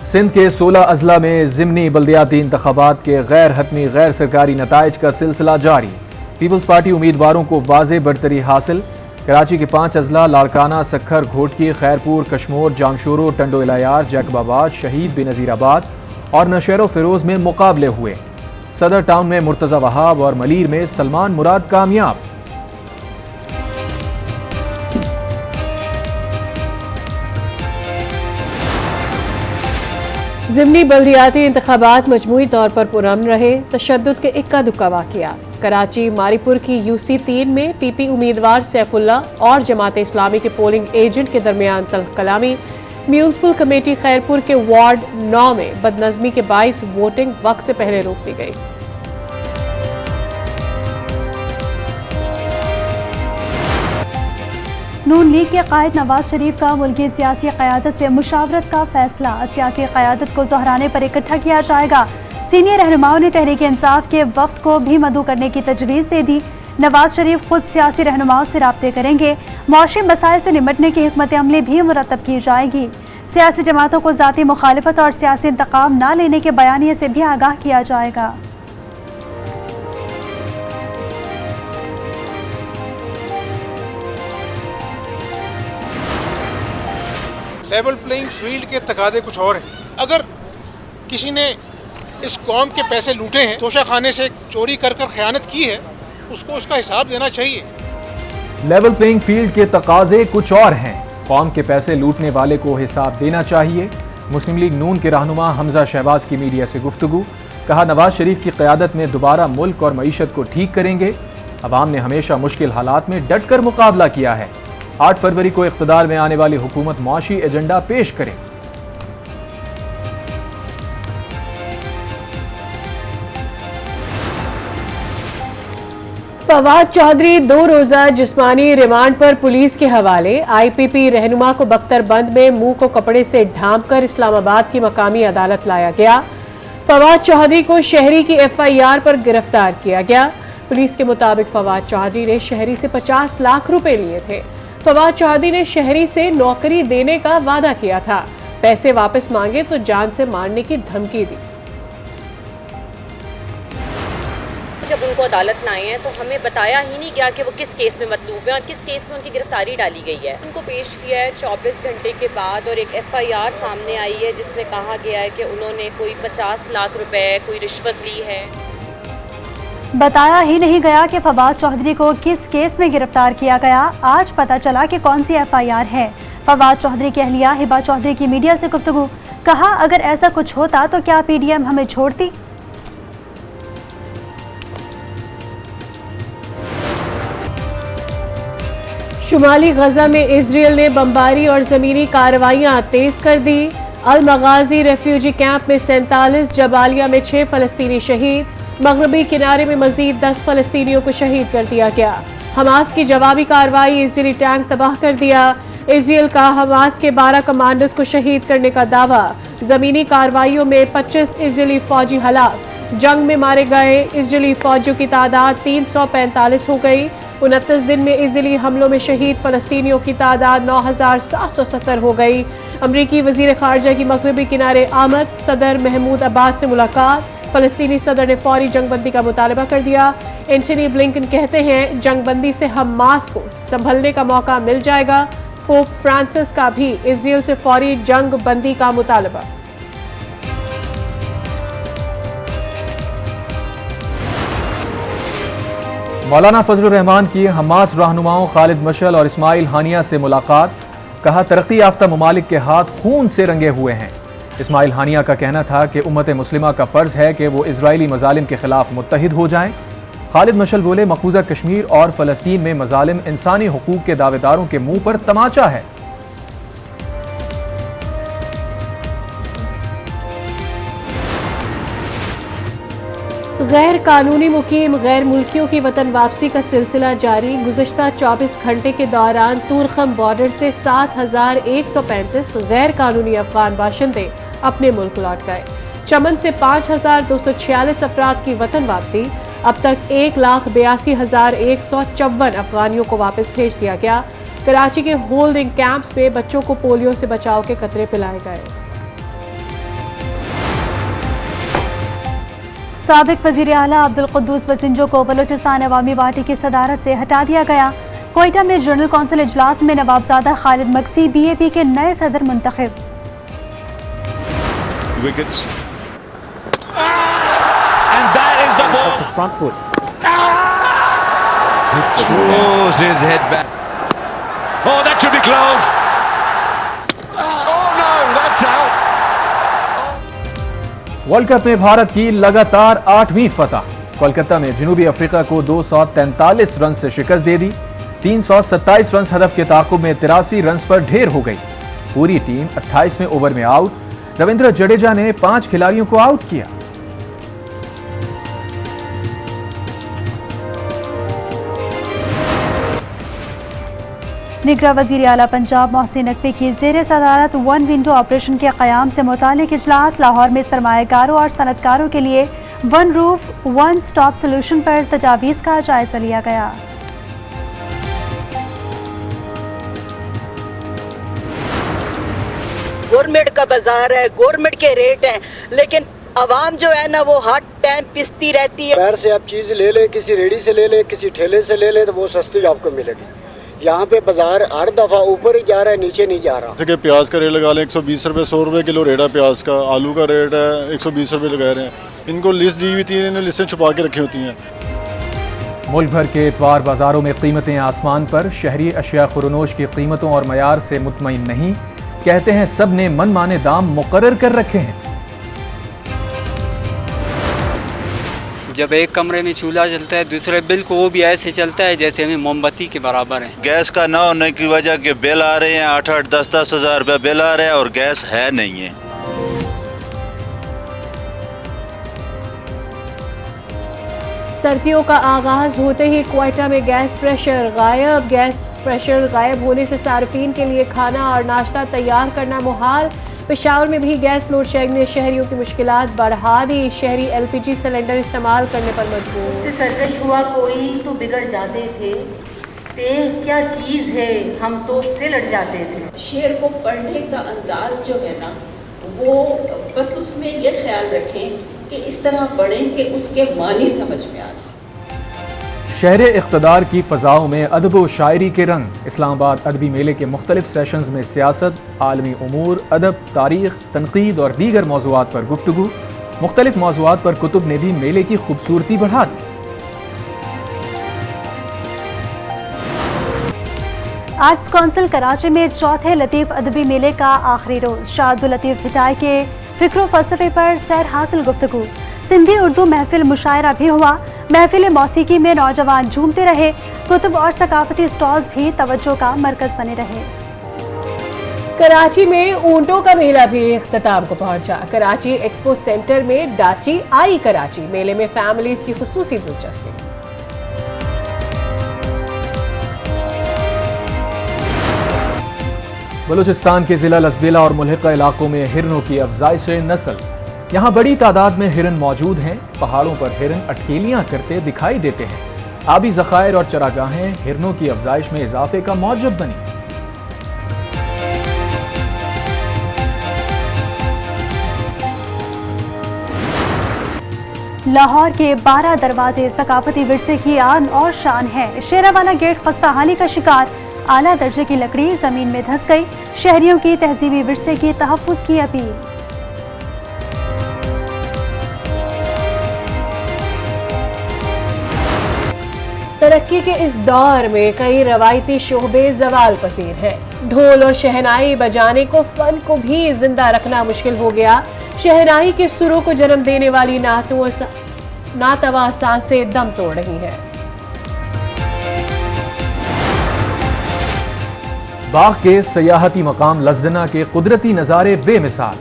सिंध के 16 अजला में ज़िमनी बल्दियाती इंतखाबात के गैर हतमी गैर सरकारी नताइज का सिलसिला जारी। पीपल्स पार्टी उम्मीदवारों को वाज़े बढ़तरी हासिल। कराची के 5 अजला लाड़काना, सक्खर, घोटकी, खैरपुर, कशमोर, जामशोरो, टंडो इलायार, जैकबाबाद, शहीद बेनज़ीराबाद और नशेरो फिरोज में मुकाबले हुए। सदर टाउन में मुर्तज़ा वहाब और मलीर में सलमान मुराद कामयाब। ज़िमनी बल्दियाती इंतखाबात मजमूई तौर पर पुरअमन रहे। तशद्दुद के इक्का दुक्का वाक़िया। कराची मारीपुर की UC 3 में PP उम्मीदवार सैफुल्ला और जमात इस्लामी के पोलिंग एजेंट के दरमियान तल्ख कलामी। म्यूनसिपल कमेटी खैरपुर के वार्ड 9 में बदनज़मी के बाइस वोटिंग वक्त से पहले रोक दी गई। नून लीग के कायद नवाज शरीफ का मुल्की सियासी क़यादत से मुशावरत का फैसला। सियासी क़यादत को दोहराने पर इकट्ठा किया जाएगा। सीनियर रहनुमाओं ने तहरीक इंसाफ के वफ्द को भी मदऊ करने की तजवीज़ दे दी। नवाज शरीफ खुद सियासी रहनुमाओं से राब्ते करेंगे। मुआशी मसाइल से निपटने की हिकमत अमली भी मुरतब की जाएगी। सियासी जमातों को ज़ाती मुखालिफत और सियासी इंतकाम न लेने के बयानिए से भी आगाह किया जाएगा। लेवल प्लेइंग फील्ड के तकाजे कुछ और हैं। अगर किसी ने इस कौम के पैसे लूटे हैं, तोशाखाने से चोरी कर कर खयानत की है, उसको उसका हिसाब देना चाहिए। लेवल प्लेइंग फील्ड के तकाजे कुछ और हैं। कौम के पैसे लूटने वाले को हिसाब देना चाहिए। मुस्लिम लीग नून के रहनुमा हमजा शहबाज की मीडिया से गुफ्तगू। कहा, नवाज शरीफ की क़यादत में दोबारा मुल्क और मईशत को ठीक करेंगे। अवाम ने हमेशा मुश्किल हालात में डट कर मुकाबला किया है। 8 फरवरी को इक़्तिदार में आने वाली हुकूमत मुआशी एजेंडा पेश करे। फवाद चौधरी 2 रोजा जिस्मानी रिमांड पर पुलिस के हवाले। IPP रहनुमा को बख्तरबंद में मुंह को कपड़े से ढांप कर इस्लामाबाद की मकामी अदालत लाया गया। फवाद चौधरी को शहरी की FIR पर गिरफ्तार किया गया। पुलिस के मुताबिक फवाद चौधरी ने शहरी से 50 लाख रुपए लिए थे। फवाद चौधरी ने शहरी से नौकरी देने का वादा किया था। पैसे वापस मांगे तो जान से मारने की धमकी दी। जब उनको अदालत लाए हैं तो हमें बताया ही नहीं गया कि वो किस केस में मतलूब है और किस केस में उनकी गिरफ्तारी डाली गई है। उनको पेश किया है 24 घंटे के बाद और एक FIR सामने आई है जिसमें कहा गया है कि उन्होंने कोई 50 लाख रुपए कोई रिश्वत ली है। बताया ही नहीं गया कि फवाद चौधरी को किस केस में गिरफ्तार किया गया। आज पता चला कि कौन सी FIR है। फवाद चौधरी की अहलिया हिबा चौधरी की मीडिया से गुफ्तगू। कहा, अगर ऐसा कुछ होता तो क्या PDM हमें छोड़ती। शुमाली गजा में इजराइल ने बमबारी और जमीनी कार्रवाइयां तेज कर दी। अल मगाजी रेफ्यूजी कैंप में 47, जबालिया में 6 फलस्तीनी शहीद। मगरबी किनारे में मजीद 10 फलस्तीनियों को शहीद कर दिया गया। हमास की जवाबी कार्रवाई, इजरायली टैंक तबाह कर दिया। इजराइल का हमास के 12 कमांडर्स को शहीद करने का दावा। जमीनी कार्रवाइयों में 25 इजरायली फौजी हलाक। जंग में मारे गए इजरायली फौजियों की तादाद 345 हो गई। 29 दिन में इजरायली हमलों में शहीद फलस्तीनियों की तादाद 9770 हो गई। अमरीकी वजीर खारजा की मगरबी किनारे आमद। सदर महमूद अब्बास से मुलाकात। फलस्तीनी सदर ने फौरी जंगबंदी का मुतालबा कर दिया। एंटनी ब्लिंकन कहते हैं, जंगबंदी से हमास को संभलने का मौका मिल जाएगा। पोप फ्रांसिस का भी इजराइल से फौरी जंगबंदी का मुतालबा। मौलाना फजलुर रहमान की हमास रहनुमाओं खालिद मशअल और इस्माइल हानिया से मुलाकात। कहा, तरक्की याफ्ता ममालिक के हाथ खून से रंगे हुए हैं। इस्माइल हानिया का कहना था कि उम्मत मुस्लिमा का फर्ज है कि वो इजरायली मजालिम के खिलाफ मुत्तहिद हो जाएं। खालिद मशअल बोले, मकबूजा कश्मीर और फलस्तीन में मजालिम इंसानी हुकूक के दावेदारों के मुंह पर तमाचा है। गैर कानूनी मुकीम गैर मुल्कियों की वतन वापसी का सिलसिला जारी। गुज़श्ता 24 घंटे के दौरान तुरखम बॉर्डर से 7135 गैर कानूनी अफगान बाशिंदे अपने मुल्क लौट गए। चमन से 5246 अफराद की वतन वापसी। अब तक 1,82,154 अफगानियों को वापस भेज दिया गया। कराची के होल्डिंग कैंप्स में बच्चों को पोलियो से बचाव के कतरे पिलाए गए। साबिक वजीर आला अब्दुल कुद्दूस बसिंजो को बलूचिस्तान अवामी पार्टी की सदारत से हटा दिया गया। कोयटा में जनरल कौंसिल इजलास में नवाबजादा खालिद मक्सी BAP के नए सदर मुंतखब। Wickets. And that is the ball. The front foot. Throws his head back. Oh, that should be close. Oh no, that's out. World cup में भारत की लगातार 8वीं फतह। कोलकाता में जनूबी अफ्रीका को 243 रन से शिकस्त दे दी। 327 रन हदफ के ताकुब में 83 रन पर ढेर हो गई। पूरी टीम 28वें ओवर में आउट। रविंद्र जडेजा ने 5 खिलाड़ियों को आउट किया। निगरान वजीर आला पंजाब मोहसिन नकवी की ज़ेर सदारत वन विंडो ऑपरेशन के क़याम से मुतालिक इजलास। लाहौर में सरमायाकारों और सनतकारों के लिए one roof one stop solution पर तजावीज़ का जायजा लिया गया। गवर्नमेंट का बाजार है, गवर्नमेंट के रेट हैं, लेकिन आवाम जो है ना वो हर टाइम पिसती रहती है। बाहर से आप चीज़ ले ले, किसी रेडी से ले ले, किसी ठेले से ले ले, तो वो सस्ती आपको मिलेगी। यहाँ पे बाजार हर दफ़ा ऊपर ही जा रहा है, नीचे नहीं जा रहा। जैसे कि प्याज का रेट लगा लें 120 रुपये, 100 रुपये किलो रेट है प्याज का। आलू का रेट है 120 रुपये लगा रहे हैं। इनको लिस्ट दी हुई थी, इन्होंने लिस्टें छुपा के रखी होती हैं। मुल्क भर के इतवार बाजारों में कीमतें आसमान पर। शहरी अशिया खुरनोश की कीमतों और मयार से मुतमईन नहीं। कहते हैं सब ने मनमाने दाम मुकर्रर कर रखे हैं। जब एक कमरे में चूल्हा जलता है, दूसरे बिल को वो भी ऐसे चलता है जैसे हमें मोमबत्ती के बराबर है। गैस का ना होने की वजह के बिल आ रहे हैं 8-8, 10-10 हज़ार रुपये बिल आ रहे हैं और गैस है नहीं है। सर्दियों का आगाज होते ही क्वेटा में गैस प्रेशर गायब। गैस प्रेशर गायब होने से सार्फिन के लिए खाना और नाश्ता तैयार करना मुहाल। पेशावर में भी गैस लोड शेडिंग ने शहरियों की मुश्किलात बढ़ा दी। शहरी LPG सिलेंडर इस्तेमाल करने पर मजबूर। से सरकश हुआ कोई तो बिगड़ जाते थे, तेल क्या चीज़ है हम तो से लड़ जाते थे। शेर को पढ़ने का अंदाज जो है ना, वो बस उसमें ये ख्याल रखें कि इस तरह पढ़ें कि उसके मानी समझ में आ जाए। शहर इक़्तिदार की फ़ज़ाओं में अदब व शायरी के रंग। इस्लामाबाद अदबी मेले के मुख्तलिफ सेशंस में सियासत, आलमी उमूर, अदब, तारीख़, तनक़ीद और दीगर मौज़ूआत पर गुफ्तगू। मुख्तलिफ मौज़ूआत पर कुतुब ने भी मेले की खूबसूरती बढ़ा दी। आर्ट्स काउंसिल कराची में चौथे लतीफ़ अदबी मेले का आखिरी रोज़। शाह अब्दुल लतीफ़ भिटाई के फ़िक्र फ़लसफ़े पर सैर हासिल गुफ्तगू। सिंधी उर्दू महफिल मुशायरा भी हुआ। महफिल मौसीकी में नौजवान झूमते रहे। कुतुब और सकाफती स्टॉल्स भी तवज्जो का मरकज बने रहे। कराची में ऊंटों का मेला भी इख्तिताम को पहुंचा। कराची एक्सपो सेंटर में डाची आई कराची मेले में फैमिलीज की खुसूसी दिलचस्पी। बलूचिस्तान के जिला लसबेला और मुल्हिका इलाकों में हिरनों की अफजाइश नस्ल। यहाँ बड़ी तादाद में हिरन मौजूद हैं। पहाड़ों पर हिरन अठेलियां करते दिखाई देते हैं। आबी ज़खायर और चरागाहें हिरनों की अफजाइश में इजाफे का मौजब बनी। लाहौर के 12 दरवाजे सकाफती विरसे की आन और शान है। शेरावाला गेट खस्ताहाली का शिकार। आला दर्जे की लकड़ी जमीन में धंस गई। शहरियों की तहजीबी विरसे की तहफ़्फ़ुज़ की अपील। तरक्की के इस दौर में कई रवायती शोबे ज़वाल पसीर हैं। ढोल और शहनाई बजाने को फन को भी जिंदा रखना मुश्किल हो गया। शहनाई के सुरों को जन्म देने वाली नातवा सांसें दम तोड़ रही हैं। बाग के सयाहती मकाम लज़दना के कुदरती नज़ारे बेमिसाल।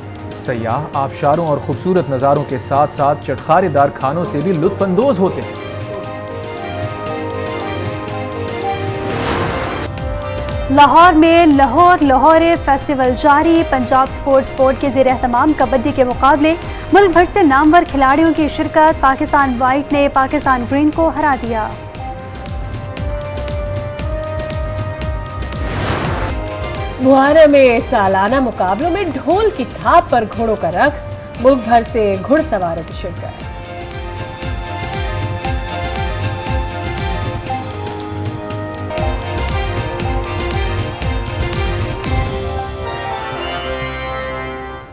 सयाह आबशारों और खूबसूरत नज़ारों के साथ साथ चटखारेदार खानों से भी लुत्फ़अंदोज़ होते हैं। लाहौर में लाहौर फेस्टिवल जारी। पंजाब स्पोर्ट के ज़ेर एहतमाम कबड्डी के मुकाबले। मुल्क भर से नामवर खिलाड़ियों की शिरकत। पाकिस्तान वाइट ने पाकिस्तान ग्रीन को हरा दिया। बुहारा में सालाना मुकाबलों में ढोल की थाप पर घोड़ों का रक्स। मुल्क भर से घुड़सवारों की शिरकत।